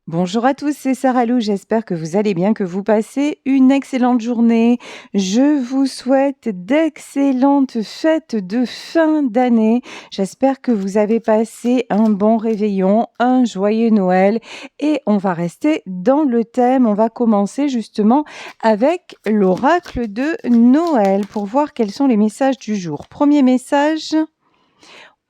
Bonjour à tous, c'est Sarah Lou. J'espère que vous allez bien, que vous passez une excellente journée. Je vous souhaite d'excellentes fêtes de fin d'année. J'espère que vous avez passé un bon réveillon, un joyeux Noël et on va rester dans le thème. On va commencer justement avec l'oracle de Noël pour voir quels sont les messages du jour. Premier message,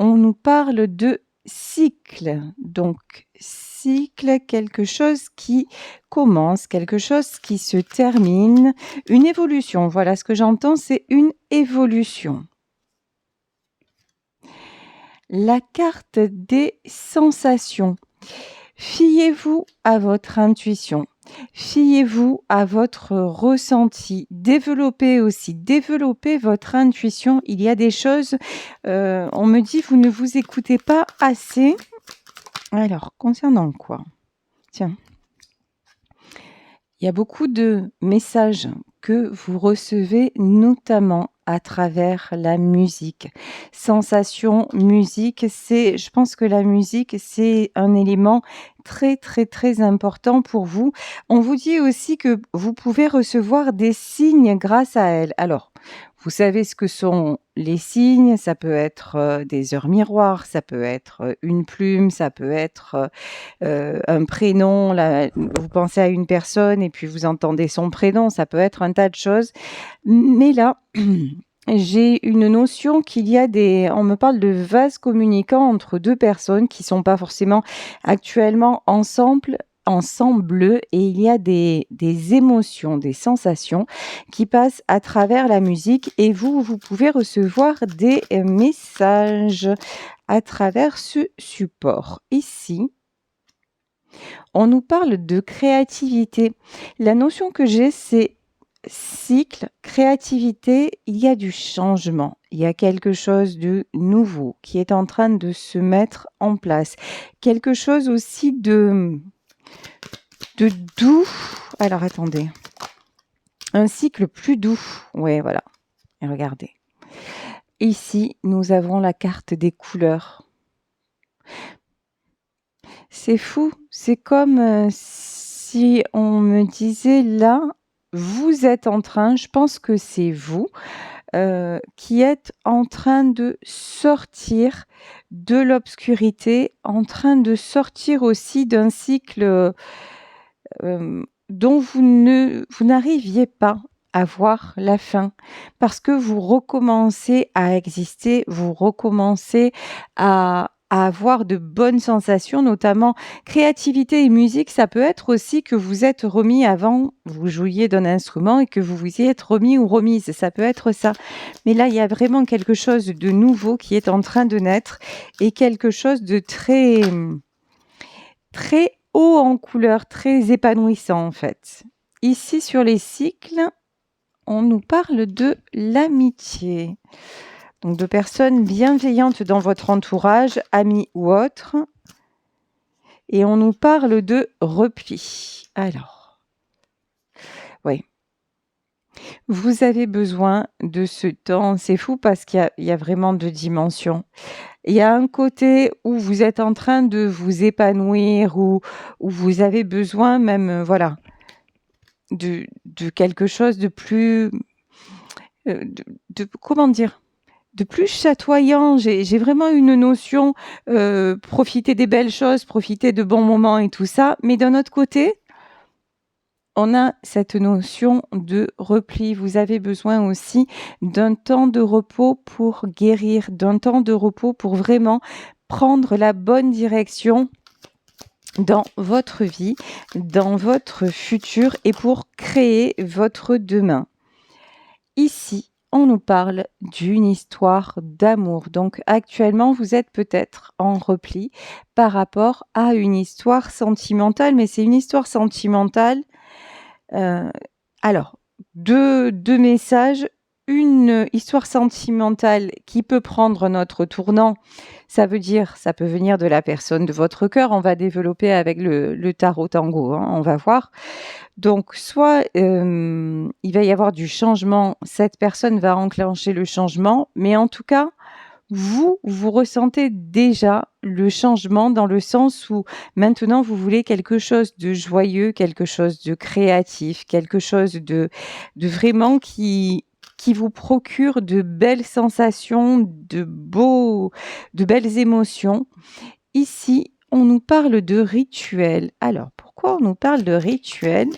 on nous parle de cycle. Donc, cycle, quelque chose qui commence, quelque chose qui se termine, une évolution. Voilà ce que j'entends, c'est une évolution. La carte des sensations. Fiez-vous à votre intuition. Fiez-vous à votre ressenti. Développez votre intuition. Il y a des choses, on me dit, vous ne vous écoutez pas assez. Alors, concernant quoi? Tiens, il y a beaucoup de messages que vous recevez, notamment à travers la musique. Sensation, musique, je pense que la musique, c'est un élément très, très, très important pour vous. On vous dit aussi que vous pouvez recevoir des signes grâce à elle. Alors, vous savez ce que sont les signes, ça peut être des heures miroirs, ça peut être une plume, ça peut être un prénom, là, vous pensez à une personne et puis vous entendez son prénom, ça peut être un tas de choses. Mais là, j'ai une notion qu'il y a on me parle de vases communicants entre deux personnes qui sont pas forcément actuellement ensemble et il y a des émotions, des sensations qui passent à travers la musique et vous pouvez recevoir des messages à travers ce support. Ici, on nous parle de créativité. La notion que j'ai, c'est cycle, créativité, il y a du changement. Il y a quelque chose de nouveau qui est en train de se mettre en place. Quelque chose aussi de doux. Alors attendez. Un cycle plus doux. Ouais, voilà. Et regardez. Ici, nous avons la carte des couleurs. C'est fou, c'est comme, si on me disait là, vous êtes en train, je pense que c'est vous, qui êtes en train de sortir de l'obscurité, en train de sortir aussi d'un cycle, dont vous n'arriviez pas à voir la fin. Parce que vous recommencez à exister, vous recommencez à avoir de bonnes sensations, notamment créativité et musique. Ça peut être aussi que vous êtes remis avant, vous jouiez d'un instrument et que vous vous y êtes remis ou remise. Ça peut être ça. Mais là, il y a vraiment quelque chose de nouveau qui est en train de naître et quelque chose de très, très haut en couleur, très épanouissant en fait. Ici sur les cycles, on nous parle de l'amitié. Donc de personnes bienveillantes dans votre entourage, amis ou autres. Et on nous parle de repli. Alors, oui. Vous avez besoin de ce temps. C'est fou parce qu'il y a vraiment deux dimensions. Il y a un côté où vous êtes en train de vous épanouir, où vous avez besoin même, voilà, de quelque chose de plus, comment dire? De plus chatoyant. J'ai vraiment une notion, profiter des belles choses, profiter de bons moments et tout ça. Mais d'un autre côté, on a cette notion de repli. Vous avez besoin aussi d'un temps de repos pour guérir, d'un temps de repos pour vraiment prendre la bonne direction dans votre vie, dans votre futur et pour créer votre demain. Ici, on nous parle d'une histoire d'amour. Donc actuellement, vous êtes peut-être en repli par rapport à une histoire sentimentale, mais c'est une histoire sentimentale. Alors, deux messages. Une histoire sentimentale qui peut prendre notre tournant, ça veut dire, ça peut venir de la personne de votre cœur. On va développer avec le tarot tango, hein, on va voir. Donc, soit il va y avoir du changement, cette personne va enclencher le changement, mais en tout cas, vous ressentez déjà le changement dans le sens où maintenant vous voulez quelque chose de joyeux, quelque chose de créatif, quelque chose de vraiment qui vous procure de belles sensations, de belles émotions. Ici, on nous parle de rituel. Alors, pourquoi on nous parle de rituel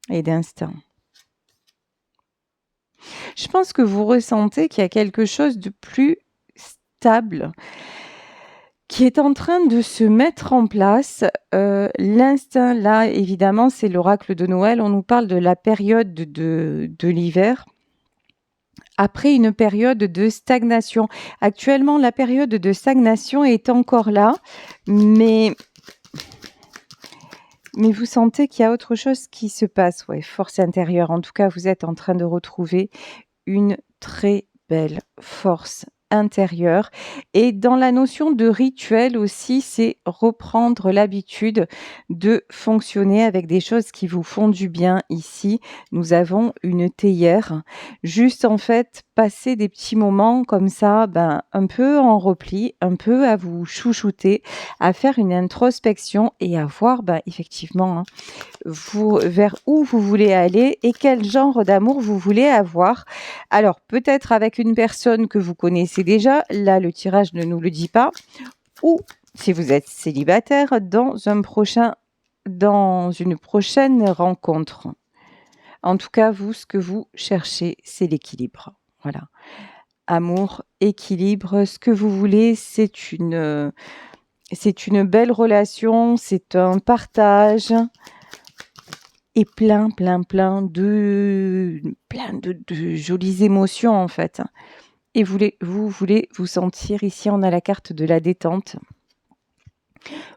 et d'instinct? Je pense que vous ressentez qu'il y a quelque chose de plus stable qui est en train de se mettre en place. L'instinct, là, évidemment, c'est l'oracle de Noël. On nous parle de la période de l'hiver. Après une période de stagnation. Actuellement, la période de stagnation est encore là, mais vous sentez qu'il y a autre chose qui se passe. Ouais, force intérieure. En tout cas, vous êtes en train de retrouver une très belle force intérieure. Et dans la notion de rituel aussi, c'est reprendre l'habitude de fonctionner avec des choses qui vous font du bien. Ici, nous avons une théière. Juste en fait, passer des petits moments comme ça, un peu en repli, un peu à vous chouchouter, à faire une introspection et à voir effectivement vers où vous voulez aller et quel genre d'amour vous voulez avoir. Alors, peut-être avec une personne que vous connaissez déjà, là le tirage ne nous le dit pas, ou si vous êtes célibataire, dans une prochaine rencontre. En tout cas, vous, ce que vous cherchez, c'est l'équilibre. Voilà. Amour, équilibre, ce que vous voulez, c'est une belle relation, c'est un partage et plein de jolies émotions en fait. Et vous voulez vous sentir, ici on a la carte de la détente,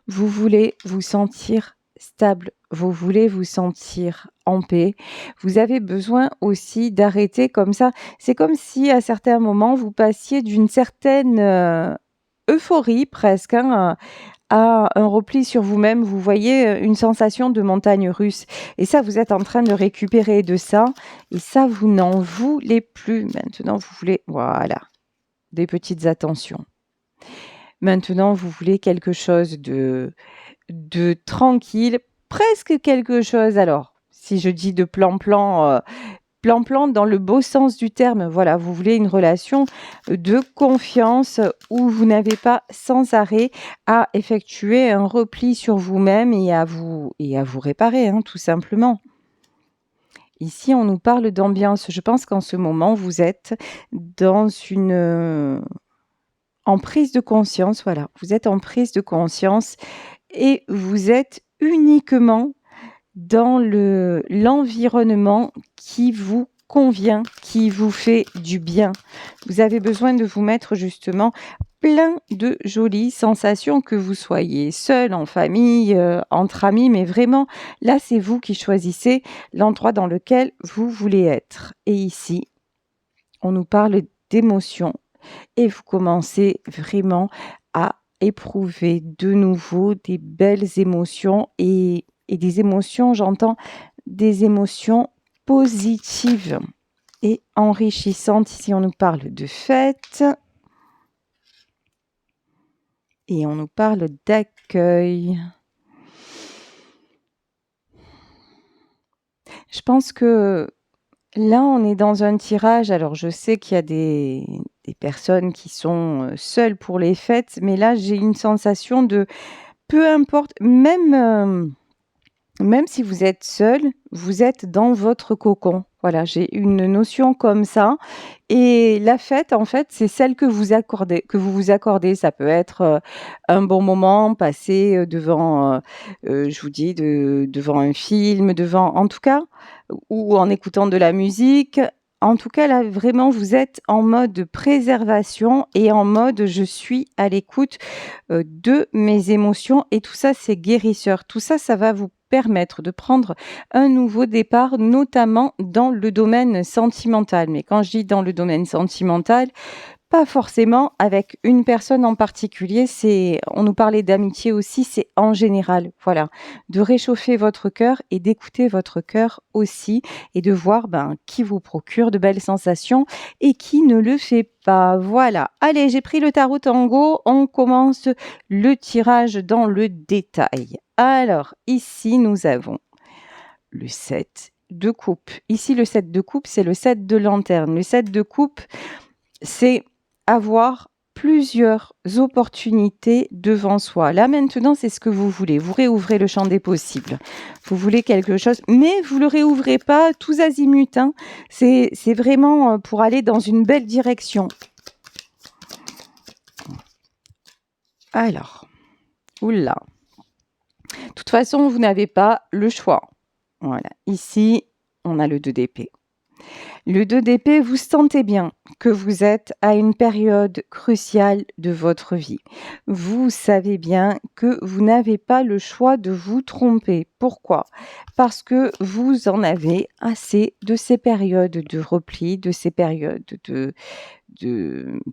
vous voulez vous sentir stable, vous voulez vous sentir en paix. Vous avez besoin aussi d'arrêter comme ça. C'est comme si à certains moments vous passiez d'une certaine euphorie presque, à un repli sur vous-même. Vous voyez une sensation de montagne russe. Et ça, vous êtes en train de récupérer de ça. Et ça, vous n'en voulez plus. Maintenant, vous voulez, voilà, des petites attentions. Maintenant, vous voulez quelque chose de tranquille, presque quelque chose. Alors, si je dis de plan-plan, plan-plan dans le beau sens du terme. Voilà, vous voulez une relation de confiance où vous n'avez pas sans arrêt à effectuer un repli sur vous-même et à vous réparer, tout simplement. Ici, on nous parle d'ambiance. Je pense qu'en ce moment, vous êtes dans en prise de conscience. Voilà, vous êtes en prise de conscience et vous êtes uniquement dans l'environnement qui vous convient, qui vous fait du bien. Vous avez besoin de vous mettre justement plein de jolies sensations, que vous soyez seul, en famille, entre amis, mais vraiment, là, c'est vous qui choisissez l'endroit dans lequel vous voulez être. Et ici, on nous parle d'émotions et vous commencez vraiment à éprouver de nouveau des belles émotions et des émotions, j'entends des émotions positives et enrichissantes. Ici, on nous parle de fête et on nous parle d'accueil. Je pense que là, on est dans un tirage. Alors, je sais qu'il y a des personnes qui sont seules pour les fêtes, mais là, j'ai une sensation de peu importe, même si vous êtes seul, vous êtes dans votre cocon. Voilà, j'ai une notion comme ça. Et la fête, en fait, c'est celle que vous vous accordez. Ça peut être un bon moment passé devant, je vous dis, devant un film, en tout cas, ou en écoutant de la musique. En tout cas, là, vraiment, vous êtes en mode préservation et en mode je suis à l'écoute de mes émotions. Et tout ça, c'est guérisseur. Tout ça, ça va vous permettre de prendre un nouveau départ, notamment dans le domaine sentimental. Mais quand je dis dans le domaine sentimental, Pas forcément avec une personne en particulier, on nous parlait d'amitié aussi, c'est en général, voilà. De réchauffer votre cœur et d'écouter votre cœur aussi et de voir, qui vous procure de belles sensations et qui ne le fait pas. Voilà. Allez, j'ai pris le tarot tango, on commence le tirage dans le détail. Alors, ici, nous avons le 7 de coupe. Ici, le 7 de coupe, c'est le 7 de lanterne. Le 7 de coupe, c'est avoir plusieurs opportunités devant soi. Là, maintenant, c'est ce que vous voulez. Vous réouvrez le champ des possibles. Vous voulez quelque chose, mais vous ne le réouvrez pas tous azimuts, hein. C'est vraiment pour aller dans une belle direction. Alors, oula. De toute façon, vous n'avez pas le choix. Voilà. Ici, on a le 2 d'épée. Le 2 d'épée, vous sentez bien que vous êtes à une période cruciale de votre vie. Vous savez bien que vous n'avez pas le choix de vous tromper. Pourquoi? Parce que vous en avez assez de ces périodes de repli, de ces périodes de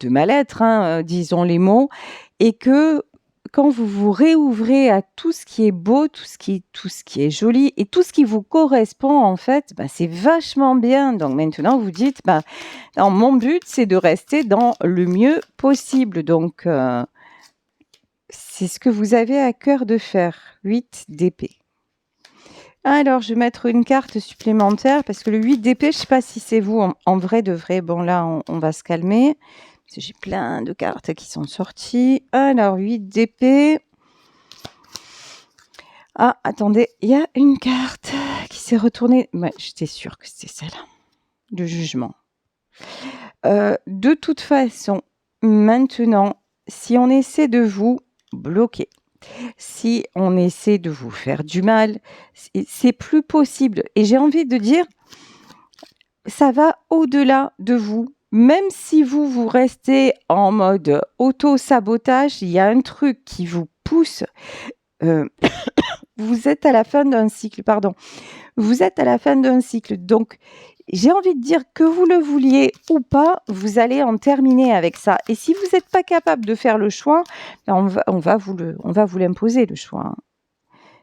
mal-être, hein, disons les mots, et que quand vous vous réouvrez à tout ce qui est beau, tout ce qui est joli et tout ce qui vous correspond en fait, c'est vachement bien. Donc maintenant vous dites, non, mon but c'est de rester dans le mieux possible. Donc c'est ce que vous avez à cœur de faire. 8 d'épée. Alors, je vais mettre une carte supplémentaire parce que le 8 d'épée, je ne sais pas si c'est vous en vrai de vrai. Bon, là, on va se calmer. Parce que j'ai plein de cartes qui sont sorties. Alors, 8 d'épée. Ah, attendez, il y a une carte qui s'est retournée. J'étais sûre que c'était celle-là. Le jugement. De toute façon, maintenant, si on essaie de vous bloquer, si on essaie de vous faire du mal, c'est plus possible. Et j'ai envie de dire, ça va au-delà de vous. Même si vous restez en mode auto-sabotage, il y a un truc qui vous pousse. Vous êtes à la fin d'un cycle, pardon. Vous êtes à la fin d'un cycle. Donc, j'ai envie de dire que vous le vouliez ou pas, vous allez en terminer avec ça. Et si vous n'êtes pas capable de faire le choix, on va vous l'imposer, le choix.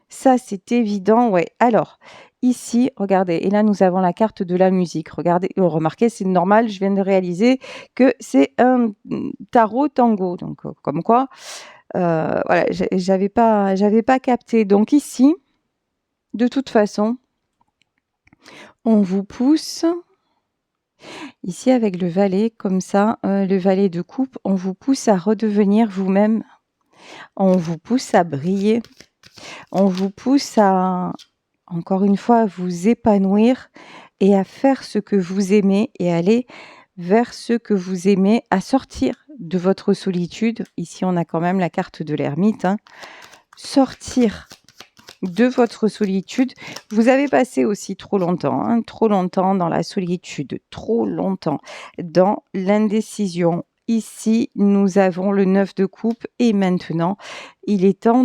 Ça, c'est évident, ouais. Alors, ici, regardez, et là, nous avons la carte de la musique. Regardez, remarquez, c'est normal, je viens de réaliser que c'est un tarot tango. Donc, comme quoi, voilà, j'avais pas capté. Donc ici, de toute façon, on vous pousse. Ici, avec le valet, comme ça, le valet de coupe, on vous pousse à redevenir vous-même. On vous pousse à briller. On vous pousse à, encore une fois, à vous épanouir et à faire ce que vous aimez et aller vers ce que vous aimez, à sortir de votre solitude. Ici, on a quand même la carte de l'ermite. Hein. Sortir de votre solitude. Vous avez passé aussi trop longtemps dans la solitude, trop longtemps dans l'indécision. Ici, nous avons le 9 de coupe et maintenant, il est temps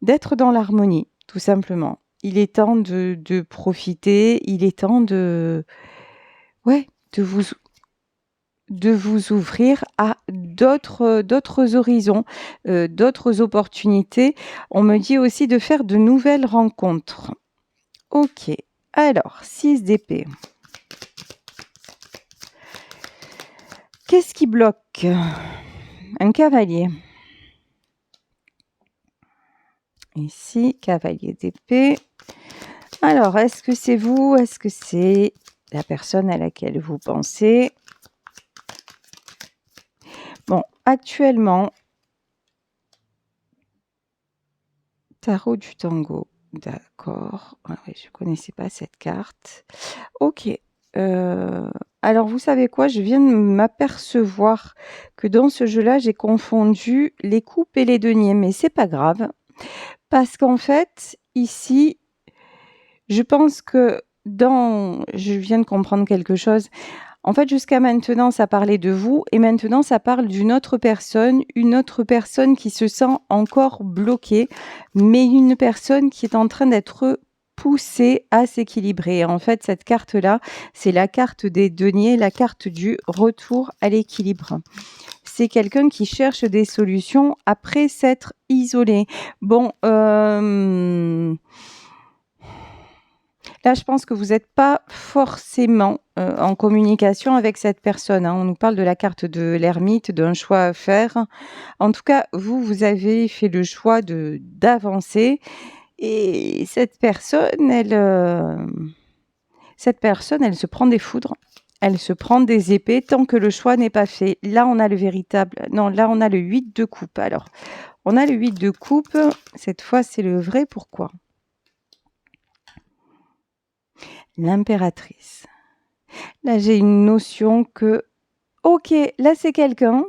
d'être dans l'harmonie, tout simplement. Il est temps de profiter, il est temps de vous ouvrir à d'autres horizons, d'autres opportunités. On me dit aussi de faire de nouvelles rencontres. Ok, alors, 6 d'épée. Qu'est-ce qui bloque? Un cavalier. Ici, cavalier d'épée. Alors, est-ce que c'est vous? Est-ce que c'est la personne à laquelle vous pensez? Bon, actuellement, tarot du tango. D'accord. Ah ouais, je ne connaissais pas cette carte. Ok. Alors, vous savez quoi? Je viens de m'apercevoir que dans ce jeu-là, j'ai confondu les coupes et les deniers. Mais c'est pas grave. Parce qu'en fait, ici, je pense que je viens de comprendre quelque chose. En fait, jusqu'à maintenant, ça parlait de vous et maintenant, ça parle d'une autre personne, une autre personne qui se sent encore bloquée, mais une personne qui est en train d'être poussé à s'équilibrer. En fait, cette carte-là, c'est la carte des deniers, la carte du retour à l'équilibre. C'est quelqu'un qui cherche des solutions après s'être isolé. Bon, là, je pense que vous n'êtes pas forcément en communication avec cette personne, hein. On nous parle de la carte de l'ermite, d'un choix à faire. En tout cas, vous avez fait le choix d'avancer et cette personne, elle se prend des foudres, elle se prend des épées tant que le choix n'est pas fait. Là, on a le véritable non, là, on a le 8 de coupe. Alors, on a le 8 de coupe, cette fois, c'est le vrai pourquoi. L'impératrice. Là, j'ai une notion que, OK, là, c'est quelqu'un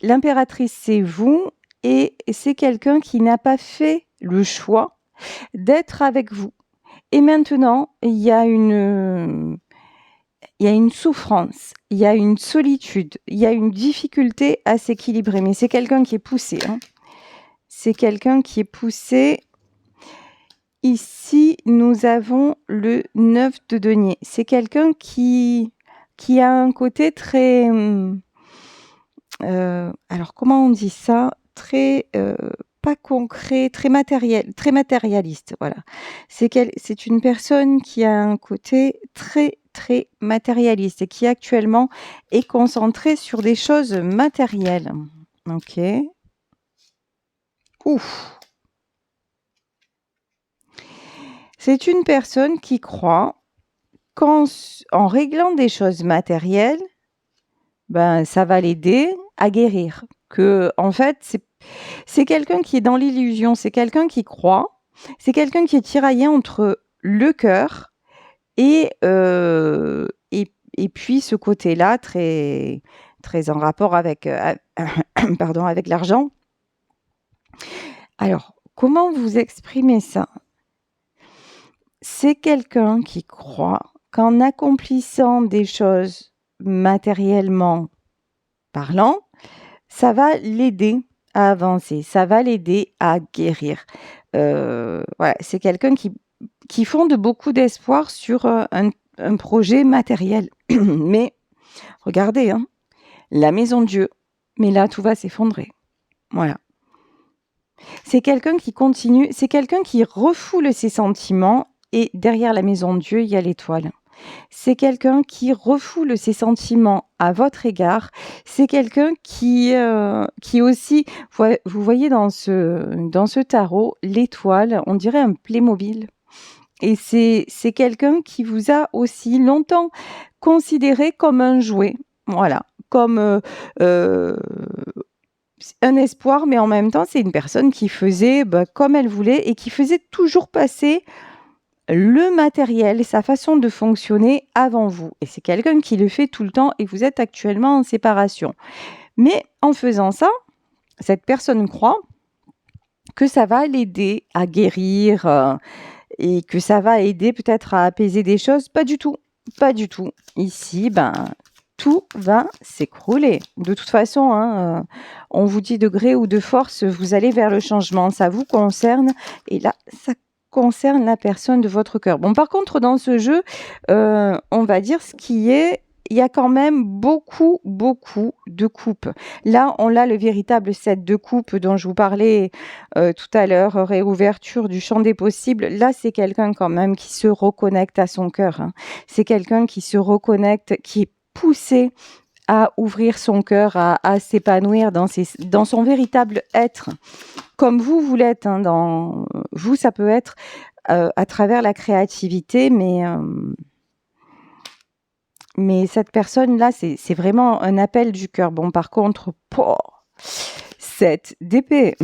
l'impératrice, c'est vous et c'est quelqu'un qui n'a pas fait le choix d'être avec vous. Et maintenant, il y a une souffrance, il y a une solitude, il y a une difficulté à s'équilibrer. Mais c'est quelqu'un qui est poussé, hein. C'est quelqu'un qui est poussé. Ici, nous avons le 9 de denier. C'est quelqu'un qui a un côté très... alors, comment on dit ça? Très... pas concret, très matérialiste, voilà. C'est une personne qui a un côté très, très matérialiste et qui actuellement est concentrée sur des choses matérielles. OK. Ouf! C'est une personne qui croit qu'en réglant des choses matérielles, ben, ça va l'aider à guérir. Que, en fait, c'est quelqu'un qui est dans l'illusion, c'est quelqu'un qui croit, c'est quelqu'un qui est tiraillé entre le cœur et, et puis ce côté-là très, très en rapport avec, pardon, avec l'argent. Alors, comment vous exprimez ça? C'est quelqu'un qui croit qu'en accomplissant des choses matériellement parlant, ça va l'aider à avancer, ça va l'aider à guérir. Voilà, c'est quelqu'un qui fonde beaucoup d'espoir sur un projet matériel. Mais regardez, hein, la maison de Dieu, mais là, tout va s'effondrer. Voilà. C'est quelqu'un qui continue, c'est quelqu'un qui refoule ses sentiments et derrière la maison de Dieu, il y a l'étoile. C'est quelqu'un qui refoule ses sentiments à votre égard. C'est quelqu'un qui aussi, vous voyez dans ce tarot, l'étoile, on dirait un Playmobil. Et c'est quelqu'un qui vous a aussi longtemps considéré comme un jouet. Voilà, comme un espoir, mais en même temps, c'est une personne qui faisait comme elle voulait et qui faisait toujours passer le matériel, sa façon de fonctionner avant vous. Et c'est quelqu'un qui le fait tout le temps et vous êtes actuellement en séparation. Mais en faisant ça, cette personne croit que ça va l'aider à guérir et que ça va aider peut-être à apaiser des choses. Pas du tout. Pas du tout. Ici, tout va s'écrouler. De toute façon, hein, on vous dit de gré ou de force, vous allez vers le changement. Ça vous concerne. Et là, ça concerne la personne de votre cœur. Bon, par contre, dans ce jeu, on va dire ce qui est... Il y a quand même beaucoup, beaucoup de coupes. Là, on a le véritable set de coupes dont je vous parlais tout à l'heure, réouverture du champ des possibles. Là, c'est quelqu'un quand même qui se reconnecte à son cœur, hein. C'est quelqu'un qui se reconnecte, qui est poussé à ouvrir son cœur, à s'épanouir dans son véritable être. Comme vous l'êtes, hein, vous, ça peut être à travers la créativité, mais cette personne-là, c'est vraiment un appel du cœur. Bon, par contre, cette d'épée,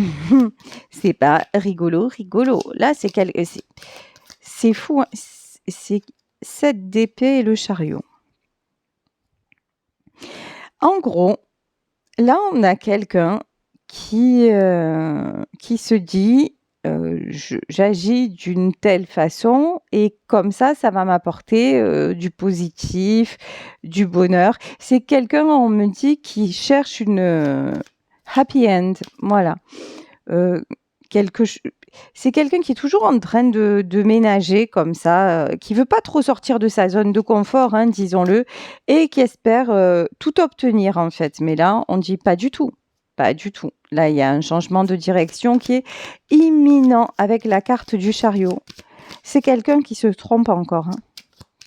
c'est pas rigolo. Là, c'est fou, hein. C'est 7 d'épée et le chariot. En gros, là, on a quelqu'un qui se dit j'agis d'une telle façon et comme ça va m'apporter du positif, du bonheur. C'est quelqu'un, on me dit, qui cherche une happy end, voilà, quelque ch c'est quelqu'un qui est toujours en train de ménager comme ça, qui veut pas trop sortir de sa zone de confort, hein, disons-le et qui espère, tout obtenir, en fait. Mais là, on dit: «Pas du tout, pas du tout». Là, il y a un changement de direction qui est imminent avec la carte du chariot. C'est quelqu'un qui se trompe encore, hein,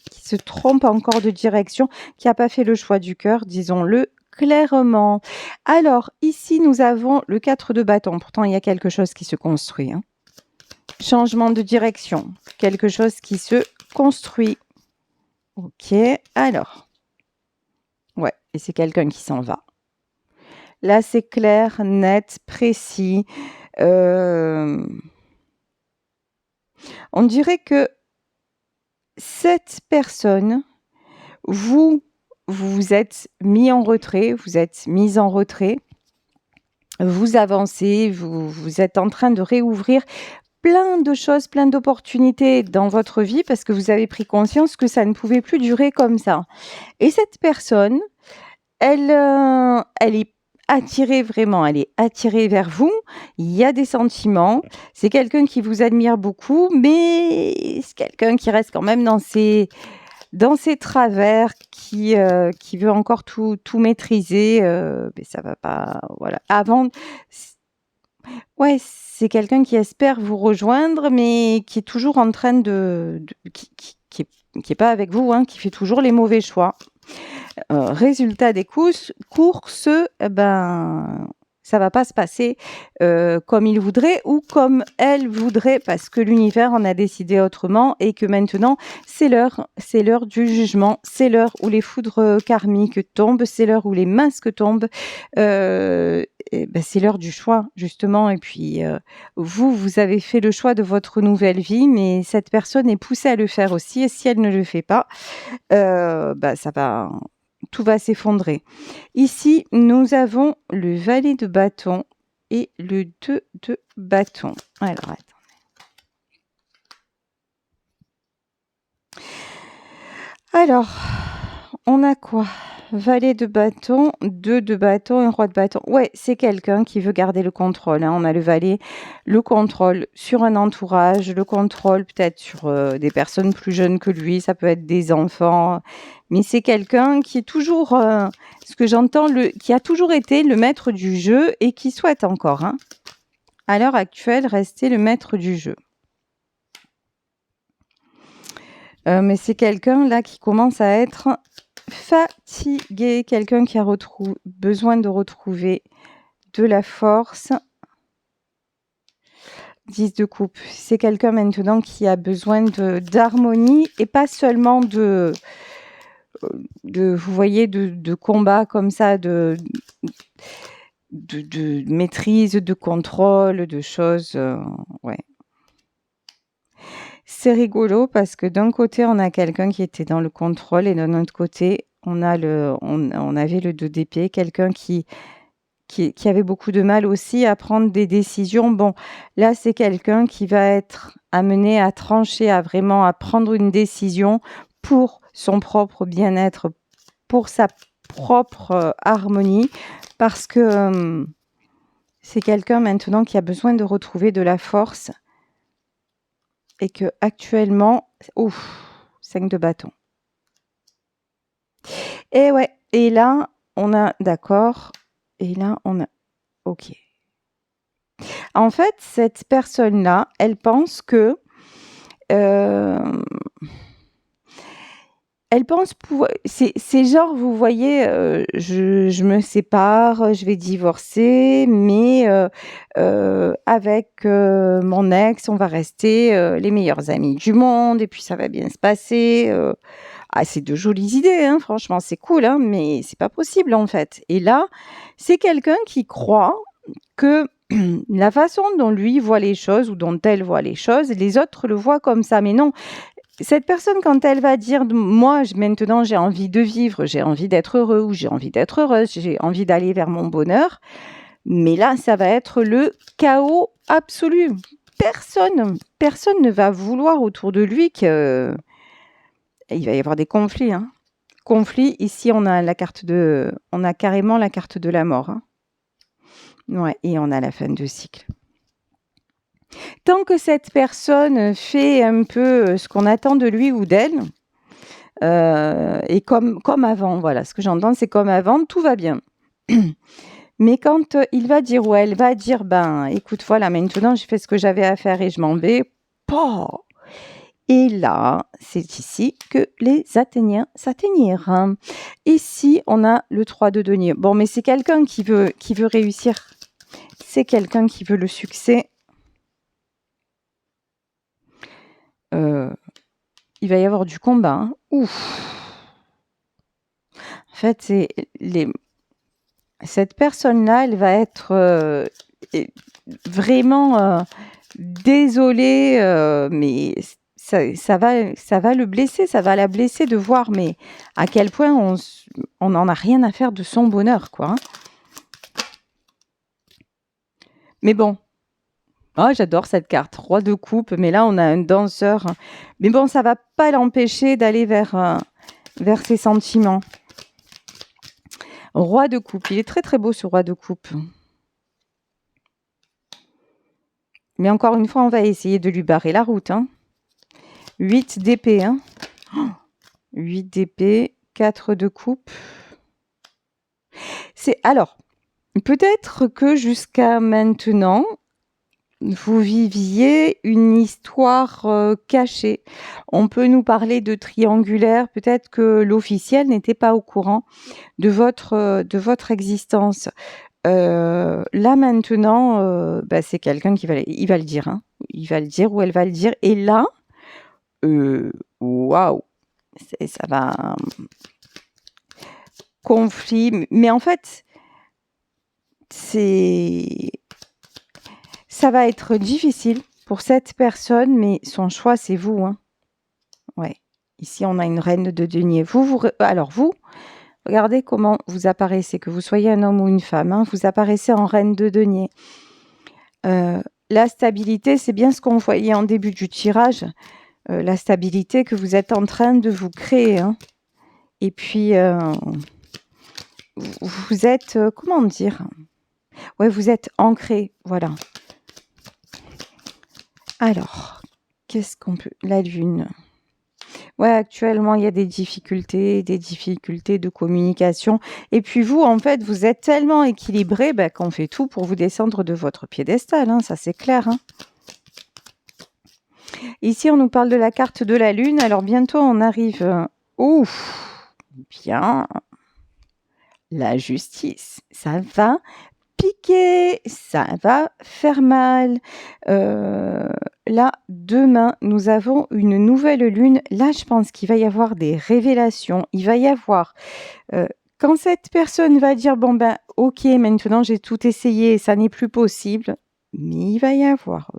qui se trompe encore de direction, qui a pas fait le choix du cœur, disons-le clairement. Alors ici, nous avons le 4 de bâton. Pourtant, il y a quelque chose qui se construit, hein. Changement de direction, quelque chose qui se construit. OK, alors. Ouais, et c'est quelqu'un qui s'en va. Là, c'est clair, net, précis. On dirait que cette personne, vous vous êtes mis en retrait, vous êtes mise en retrait. Vous avancez, vous êtes en train de réouvrir plein de choses, plein d'opportunités dans votre vie parce que vous avez pris conscience que ça ne pouvait plus durer comme ça. Et cette personne, elle est attirée vraiment, elle est attirée vers vous. Il y a des sentiments. C'est quelqu'un qui vous admire beaucoup, mais c'est quelqu'un qui reste quand même dans ses travers, qui veut encore tout maîtriser, mais ça va pas, voilà. Avant, ouais, c'est quelqu'un qui espère vous rejoindre, mais qui est toujours en train qui est pas avec vous, hein, qui fait toujours les mauvais choix. Résultat des courses, eh ben, ça va pas se passer, comme il voudrait ou comme elle voudrait parce que l'univers en a décidé autrement et que maintenant c'est l'heure du jugement, c'est l'heure où les foudres karmiques tombent, c'est l'heure où les masques tombent, et bah, c'est l'heure du choix justement et puis, vous avez fait le choix de votre nouvelle vie, mais cette personne est poussée à le faire aussi et si elle ne le fait pas, bah, tout va s'effondrer. Ici, nous avons le valet de bâton et le 2 de bâton. Alors, attends. Alors, on a quoi? Valet de bâton, 2 de bâton et roi de bâton. Ouais, c'est quelqu'un qui veut garder le contrôle, hein. On a le valet, le contrôle sur un entourage, le contrôle peut-être sur, des personnes plus jeunes que lui, ça peut être des enfants, mais c'est quelqu'un qui est toujours, ce que j'entends, qui a toujours été le maître du jeu et qui souhaite encore, hein, à l'heure actuelle, rester le maître du jeu. Mais c'est quelqu'un là qui commence à être fatigué, quelqu'un qui a besoin de retrouver de la force. 10 de coupe. C'est quelqu'un maintenant qui a besoin d'harmonie et pas seulement vous voyez, de combat comme ça, de maîtrise, de contrôle, de choses, ouais. C'est rigolo parce que d'un côté, on a quelqu'un qui était dans le contrôle et d'un autre côté, on avait le 2 d'épée, quelqu'un qui avait beaucoup de mal aussi à prendre des décisions. Bon, là, c'est quelqu'un qui va être amené à trancher, à prendre une décision pour son propre bien-être, pour sa propre, harmonie parce que, c'est quelqu'un maintenant qui a besoin de retrouver de la force et qu'actuellement ouf, 5 de bâton. Et ouais, et là, on a d'accord, et là, on a OK. En fait, cette personne-là, elle pense que, hem, elle pense pouvoir c'est genre, vous voyez, je me sépare, je vais divorcer, mais avec, mon ex, on va rester, les meilleurs amis du monde et puis ça va bien se passer, Ah, c'est de jolies idées, hein, franchement, c'est cool, hein, mais c'est pas possible, en fait. Et là, c'est quelqu'un qui croit que la façon dont lui voit les choses ou dont elle voit les choses, les autres le voient comme ça. Mais non, cette personne, quand elle va dire: «Moi, maintenant, j'ai envie de vivre, j'ai envie d'être heureux ou j'ai envie d'être heureuse, j'ai envie d'aller vers mon bonheur», mais là, ça va être le chaos absolu. Personne ne va vouloir autour de lui que il va y avoir des conflits, hein. Conflits, ici on a carrément la carte de la mort, hein. Ouais, et on a la fin de cycle. Tant que cette personne fait un peu ce qu'on attend de lui ou d'elle, et comme avant, voilà, ce que j'entends, c'est comme avant, tout va bien. Mais quand il va dire ou elle va dire, ben écoute, voilà, maintenant j'ai fait ce que j'avais à faire et je m'en vais, pouah. Et là, c'est ici que les Athéniens s'atteignirent. Ici, on a le 3 de denier. Bon, mais c'est quelqu'un qui veut réussir. C'est quelqu'un qui veut le succès. Il va y avoir du combat. Hein. Ouf. En fait, cette personne-là, elle va être vraiment désolée, mais ça va le blesser, ça va la blesser de voir, mais à quel point on n'en a rien à faire de son bonheur, quoi. Hein. Mais bon, oh, j'adore cette carte, roi de coupe, mais là on a un danseur. Mais bon, ça va pas l'empêcher d'aller vers ses sentiments. Roi de coupe, il est très très beau ce roi de coupe. Mais encore une fois, on va essayer de lui barrer la route. Hein. 8 d'épée. Hein. 8 d'épée, 4 de coupe. Alors, peut-être que jusqu'à maintenant, vous viviez une histoire cachée. On peut nous parler de triangulaire. Peut-être que l'officiel n'était pas au courant de votre existence. Là maintenant, c'est quelqu'un il va le dire. Hein. Il va le dire ou elle va le dire. Et là, waouh, ça va conflit. Mais en fait, ça va être difficile pour cette personne, mais son choix, c'est vous. Hein. Ouais. Ici, on a une reine de denier. Alors vous, regardez comment vous apparaissez, que vous soyez un homme ou une femme. Hein, vous apparaissez en reine de denier. La stabilité, c'est bien ce qu'on voyait en début du tirage. La stabilité que vous êtes en train de vous créer. Hein. Et puis, vous êtes, comment dire? Ouais, vous êtes ancré, voilà. Alors, qu'est-ce qu'on peut... La lune. Ouais, actuellement, il y a des difficultés de communication. Et puis vous, en fait, vous êtes tellement équilibré qu'on fait tout pour vous descendre de votre piédestal, hein, ça c'est clair. Hein. Ici, on nous parle de la carte de la lune. Alors, bientôt, on arrive... Ouf, bien. La justice, ça va piquer, ça va faire mal. Là, demain, nous avons une nouvelle lune. Là, je pense qu'il va y avoir des révélations. Il va y avoir... quand cette personne va dire, bon ben, ok, maintenant j'ai tout essayé, ça n'est plus possible, mais il va y avoir,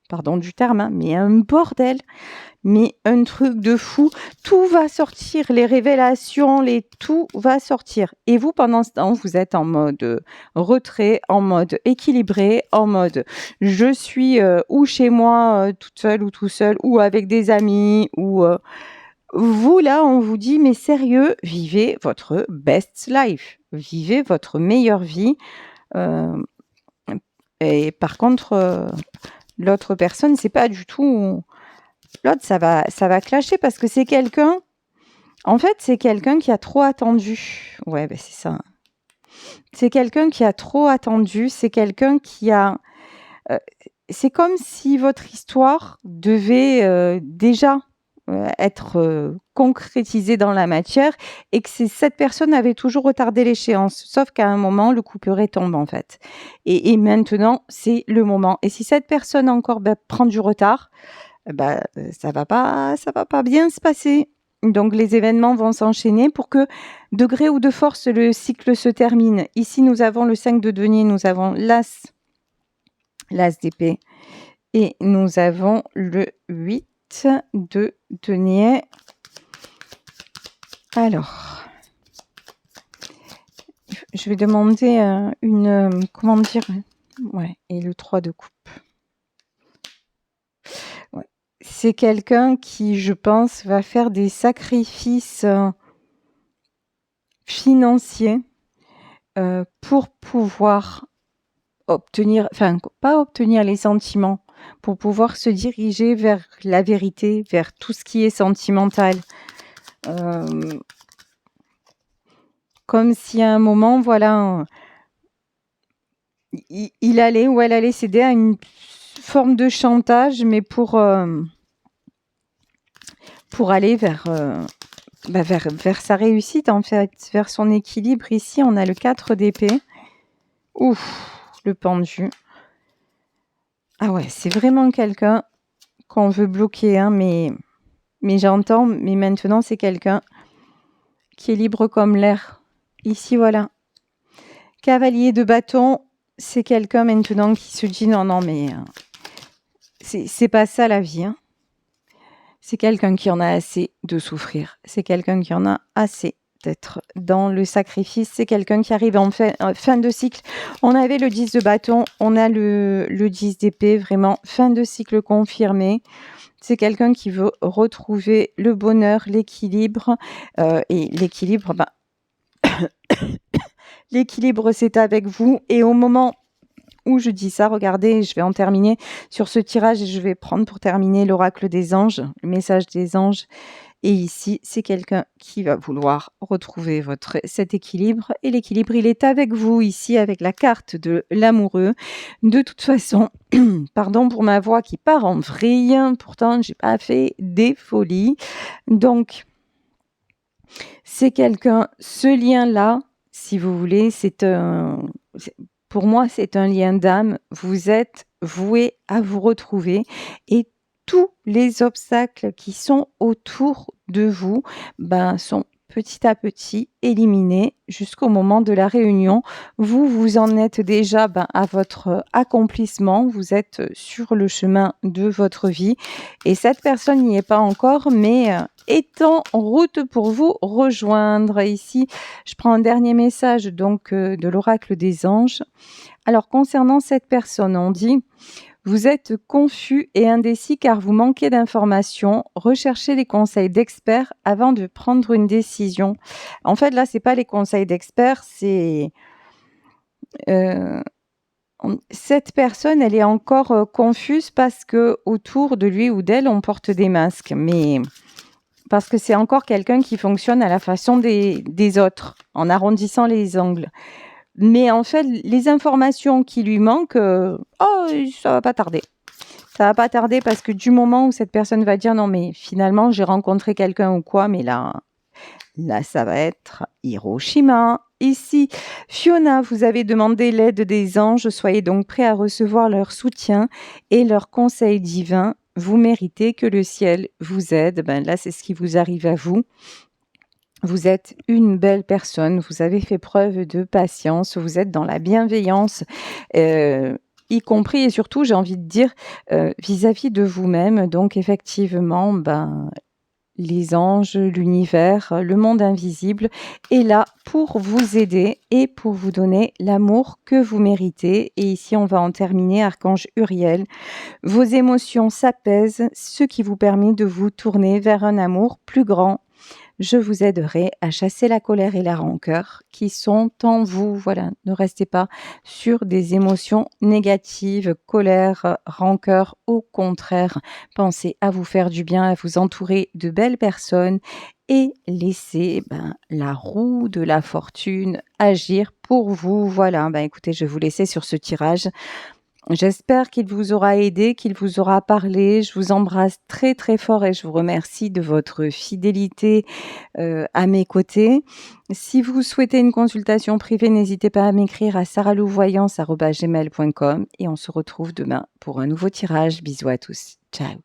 pardon du terme, hein, mais un bordel, mais un truc de fou. Tout va sortir, les révélations, tout va sortir. Et vous, pendant ce temps, vous êtes en mode retrait, en mode équilibré, en mode je suis ou chez moi toute seule ou tout seul, ou avec des amis, ou vous, là, on vous dit, mais sérieux, vivez votre best life, vivez votre meilleure vie. Et par contre, l'autre personne, c'est pas du tout... L'autre, ça va clasher parce que c'est quelqu'un... En fait, c'est quelqu'un qui a trop attendu. Ouais, c'est ça. C'est quelqu'un qui a trop attendu. C'est quelqu'un qui a... c'est comme si votre histoire devait déjà être concrétisée dans la matière et que cette personne avait toujours retardé l'échéance. Sauf qu'à un moment, le couperet tombe en fait. Et maintenant, c'est le moment. Et si cette personne encore prend du retard, ça va pas bien se passer. Donc les événements vont s'enchaîner pour que, de gré ou de force, le cycle se termine. Ici, nous avons le 5 de denier, nous avons l'as d'épée et nous avons le 8 de denier. Alors, je vais demander comment dire, ouais, et le 3 de coupe. Ouais. C'est quelqu'un qui, je pense, va faire des sacrifices financiers pour pouvoir obtenir, enfin, pas obtenir les sentiments, pour pouvoir se diriger vers la vérité, vers tout ce qui est sentimental. Hem, Comme si à un moment, voilà, il allait ou elle allait céder à une forme de chantage, mais pour aller vers sa réussite, en fait, vers son équilibre. Ici, on a le 4 d'épée. Ouf, le pendu. Ah ouais, c'est vraiment quelqu'un qu'on veut bloquer, hein, mais j'entends, mais maintenant, c'est quelqu'un qui est libre comme l'air. Ici, voilà. Cavalier de bâton, c'est quelqu'un maintenant qui se dit non, non, mais c'est pas ça la vie, hein. C'est quelqu'un qui en a assez de souffrir. C'est quelqu'un qui en a assez d'être dans le sacrifice. C'est quelqu'un qui arrive en fin de cycle. On avait le 10 de bâton, on a le 10 d'épée, vraiment fin de cycle confirmé. C'est quelqu'un qui veut retrouver le bonheur, l'équilibre. Et l'équilibre, l'équilibre, c'est avec vous. Et au moment où je dis ça, regardez, je vais en terminer sur ce tirage et je vais prendre pour terminer l'oracle des anges, le message des anges. Et ici, c'est quelqu'un qui va vouloir retrouver cet équilibre. Et l'équilibre, il est avec vous ici, avec la carte de l'amoureux. De toute façon, pardon pour ma voix qui part en vrille, pourtant, j'ai pas fait des folies. Donc, c'est quelqu'un, ce lien-là, si vous voulez, pour moi, c'est un lien d'âme. Vous êtes voué à vous retrouver et tous les obstacles qui sont autour de vous sont petit à petit éliminés jusqu'au moment de la réunion. Vous en êtes déjà à votre accomplissement. Vous êtes sur le chemin de votre vie et cette personne n'y est pas encore, mais est en route pour vous rejoindre. Ici, je prends un dernier message donc de l'oracle des anges. Alors concernant cette personne, on dit: vous êtes confus et indécis car vous manquez d'informations. Recherchez les conseils d'experts avant de prendre une décision. En fait, là, c'est pas les conseils d'experts, c'est cette personne, elle est encore confuse parce que autour de lui ou d'elle, on porte des masques, mais parce que c'est encore quelqu'un qui fonctionne à la façon des autres, en arrondissant les angles. Mais en fait, les informations qui lui manquent, ça va pas tarder. Ça va pas tarder parce que du moment où cette personne va dire non mais finalement j'ai rencontré quelqu'un ou quoi, mais là ça va être Hiroshima. Ici, Fiona, vous avez demandé l'aide des anges, soyez donc prêts à recevoir leur soutien et leurs conseils divins. Vous méritez que le ciel vous aide. Là, c'est ce qui vous arrive à vous. Vous êtes une belle personne, vous avez fait preuve de patience, vous êtes dans la bienveillance, y compris et surtout, j'ai envie de dire, vis-à-vis de vous-même. Donc effectivement, les anges, l'univers, le monde invisible est là pour vous aider et pour vous donner l'amour que vous méritez. Et ici, on va en terminer, Archange Uriel. Vos émotions s'apaisent, ce qui vous permet de vous tourner vers un amour plus grand. Je vous aiderai à chasser la colère et la rancœur qui sont en vous. Voilà, ne restez pas sur des émotions négatives, colère, rancœur. Au contraire, pensez à vous faire du bien, à vous entourer de belles personnes et laissez la roue de la fortune agir pour vous. Voilà, écoutez, je vais vous laisser sur ce tirage. J'espère qu'il vous aura aidé, qu'il vous aura parlé. Je vous embrasse très très fort et je vous remercie de votre fidélité à mes côtés. Si vous souhaitez une consultation privée, n'hésitez pas à m'écrire à saralouvoyance@gmail.com et on se retrouve demain pour un nouveau tirage. Bisous à tous. Ciao.